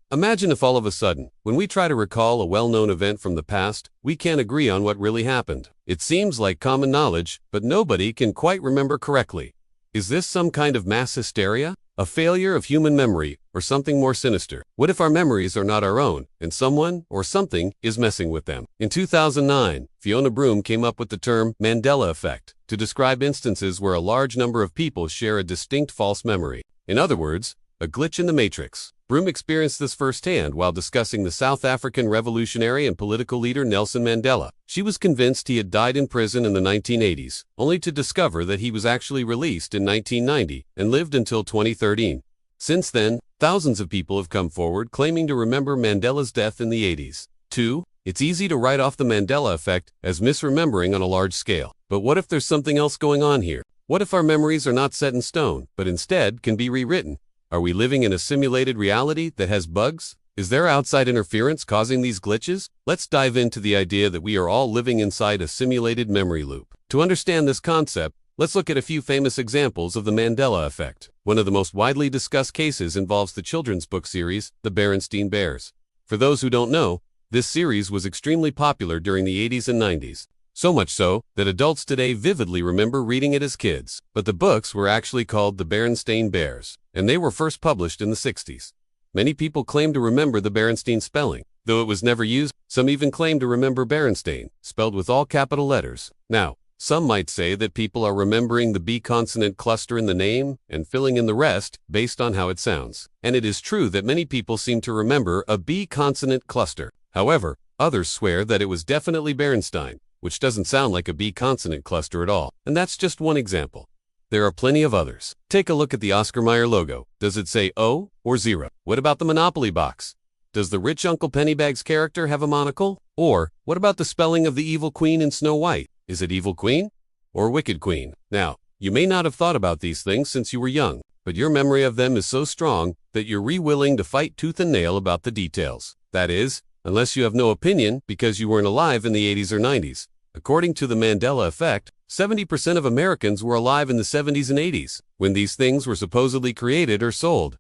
Imagine if all of a sudden, when we try to recall a well-known event from the past, we can't agree on what really happened. It seems like common knowledge, but nobody can quite remember correctly. Is this some kind of mass hysteria? A failure of human memory, or something more sinister? What if our memories are not our own, and someone or something is messing with them? In 2009, Fiona Broome came up with the term Mandela effect to describe instances where a large number of people share a distinct false memory. In other words, a glitch in the matrix. Broome experienced this firsthand while discussing the South African revolutionary and political leader Nelson Mandela. She was convinced he had died in prison in the 1980s, only to discover that he was actually released in 1990 and lived until 2013. Since then, thousands of people have come forward claiming to remember Mandela's death in the 80s. 2. It's easy to write off the Mandela effect as misremembering on a large scale. But what if there's something else going on here? What if our memories are not set in stone, but instead can be rewritten? Are we living in a simulated reality that has bugs? Is there outside interference causing these glitches? Let's dive into the idea that we are all living inside a simulated memory loop. To understand this concept, let's look at a few famous examples of the Mandela effect. One of the most widely discussed cases involves the children's book series, The Berenstain Bears. For those who don't know, this series was extremely popular during the 80s and 90s. So much so that adults today vividly remember reading it as kids. But the books were actually called The Berenstain Bears, and they were first published in the 60s. Many people claim to remember the Berenstain spelling. Though it was never used, some even claim to remember Berenstain, spelled with all capital letters. Now, some might say that people are remembering the B consonant cluster in the name and filling in the rest based on how it sounds. And it is true that many people seem to remember a B consonant cluster. However, others swear that it was definitely Berenstain, which doesn't sound like a B consonant cluster at all. And that's just one example. There are plenty of others. Take a look at the Oscar Mayer logo. Does it say O or 0? What about the Monopoly box? Does the rich Uncle Pennybags character have a monocle? Or what about the spelling of the evil queen in Snow White? Is it Evil Queen or Wicked Queen? Now, you may not have thought about these things since you were young, but your memory of them is so strong that you're willing to fight tooth and nail about the details. That is, unless you have no opinion because you weren't alive in the 80s or 90s. According to the Mandela effect, 70% of Americans were alive in the 70s and 80s, when these things were supposedly created or sold.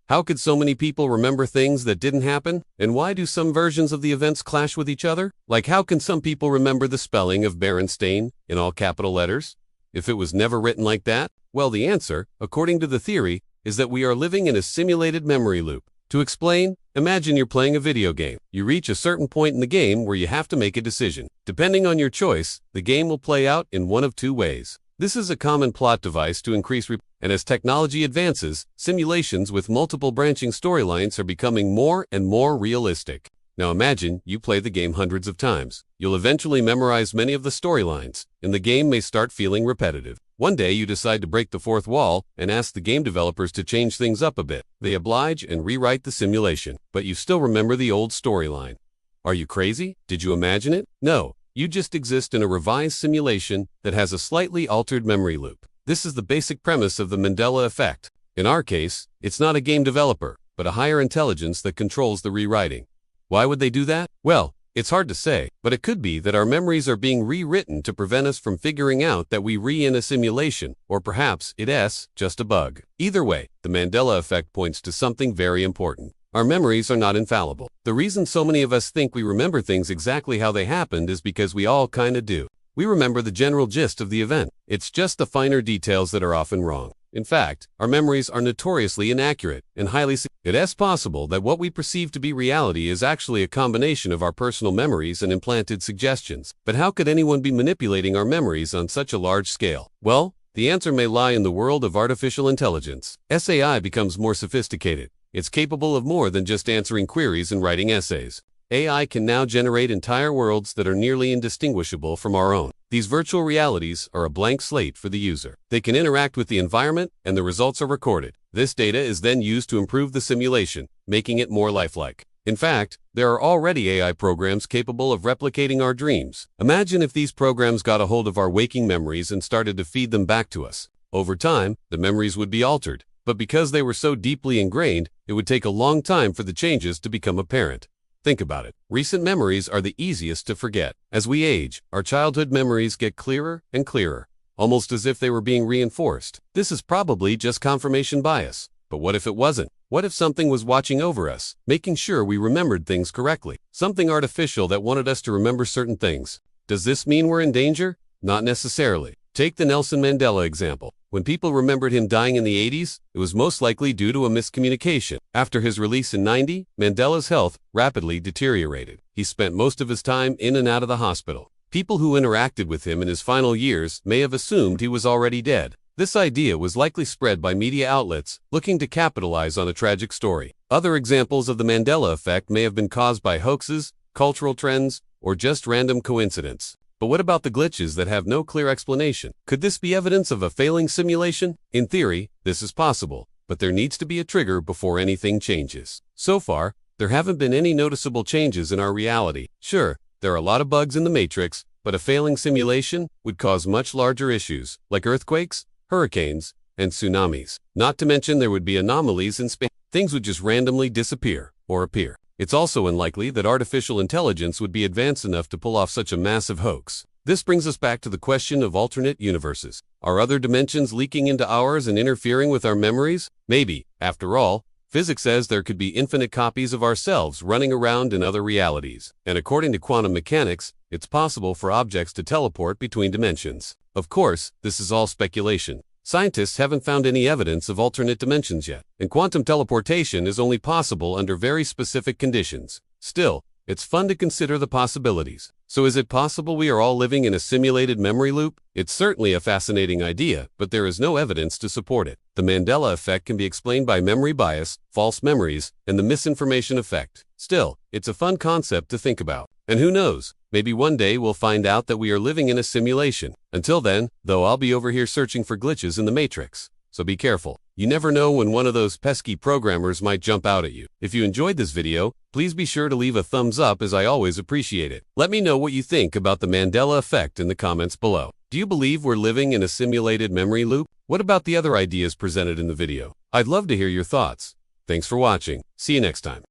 How could so many people remember things that didn't happen? And why do some versions of the events clash with each other? Like, how can some people remember the spelling of Berenstain in all capital letters, if it was never written like that? Well, the answer, according to the theory, is that we are living in a simulated memory loop. To explain, imagine you're playing a video game. You reach a certain point in the game where you have to make a decision. Depending on your choice, the game will play out in one of two ways. This is a common plot device to increase and as technology advances, simulations with multiple branching storylines are becoming more and more realistic. Now imagine you play the game hundreds of times. You'll eventually memorize many of the storylines, and the game may start feeling repetitive. One day you decide to break the fourth wall and ask the game developers to change things up a bit. They oblige and rewrite the simulation, but you still remember the old storyline. Are you crazy? Did you imagine it? No, you just exist in a revised simulation that has a slightly altered memory loop. This is the basic premise of the Mandela effect. In our case, it's not a game developer, but a higher intelligence that controls the rewriting. Why would they do that? Well, it's hard to say, but it could be that our memories are being rewritten to prevent us from figuring out that we in a simulation, or perhaps it's just a bug. Either way, the Mandela effect points to something very important. Our memories are not infallible. The reason so many of us think we remember things exactly how they happened is because we all kinda do. We remember the general gist of the event. It's just the finer details that are often wrong. In fact, our memories are notoriously inaccurate and highly It is possible that what we perceive to be reality is actually a combination of our personal memories and implanted suggestions. But how could anyone be manipulating our memories on such a large scale? Well, the answer may lie in the world of artificial intelligence. As AI becomes more sophisticated, it's capable of more than just answering queries and writing essays. AI can now generate entire worlds that are nearly indistinguishable from our own. These virtual realities are a blank slate for the user. They can interact with the environment, and the results are recorded. This data is then used to improve the simulation, making it more lifelike. In fact, there are already AI programs capable of replicating our dreams. Imagine if these programs got a hold of our waking memories and started to feed them back to us. Over time, the memories would be altered, but because they were so deeply ingrained, it would take a long time for the changes to become apparent. Think about it. Recent memories are the easiest to forget. As we age, our childhood memories get clearer and clearer, almost as if they were being reinforced. This is probably just confirmation bias. But what if it wasn't? What if something was watching over us, making sure we remembered things correctly? Something artificial that wanted us to remember certain things. Does this mean we're in danger? Not necessarily. Take the Nelson Mandela example. When people remembered him dying in the 80s, it was most likely due to a miscommunication. After his release in 90, Mandela's health rapidly deteriorated. He spent most of his time in and out of the hospital. People who interacted with him in his final years may have assumed he was already dead. This idea was likely spread by media outlets looking to capitalize on a tragic story. Other examples of the Mandela effect may have been caused by hoaxes, cultural trends, or just random coincidence. But what about the glitches that have no clear explanation? Could this be evidence of a failing simulation? In theory, this is possible, but there needs to be a trigger before anything changes. So far, there haven't been any noticeable changes in our reality. Sure, there are a lot of bugs in the Matrix, but a failing simulation would cause much larger issues, like earthquakes, hurricanes, and tsunamis. Not to mention there would be anomalies in space. Things would just randomly disappear or appear. It's also unlikely that artificial intelligence would be advanced enough to pull off such a massive hoax. This brings us back to the question of alternate universes. Are other dimensions leaking into ours and interfering with our memories? Maybe. After all, physics says there could be infinite copies of ourselves running around in other realities. And according to quantum mechanics, it's possible for objects to teleport between dimensions. Of course, this is all speculation. Scientists haven't found any evidence of alternate dimensions yet, and quantum teleportation is only possible under very specific conditions. Still, it's fun to consider the possibilities. So is it possible we are all living in a simulated memory loop? It's certainly a fascinating idea, but there is no evidence to support it. The Mandela effect can be explained by memory bias, false memories, and the misinformation effect. Still, it's a fun concept to think about. And who knows, maybe one day we'll find out that we are living in a simulation. Until then, though, I'll be over here searching for glitches in the Matrix. So be careful. You never know when one of those pesky programmers might jump out at you. If you enjoyed this video, please be sure to leave a thumbs up, as I always appreciate it. Let me know what you think about the Mandela effect in the comments below. Do you believe we're living in a simulated memory loop? What about the other ideas presented in the video? I'd love to hear your thoughts. Thanks for watching. See you next time.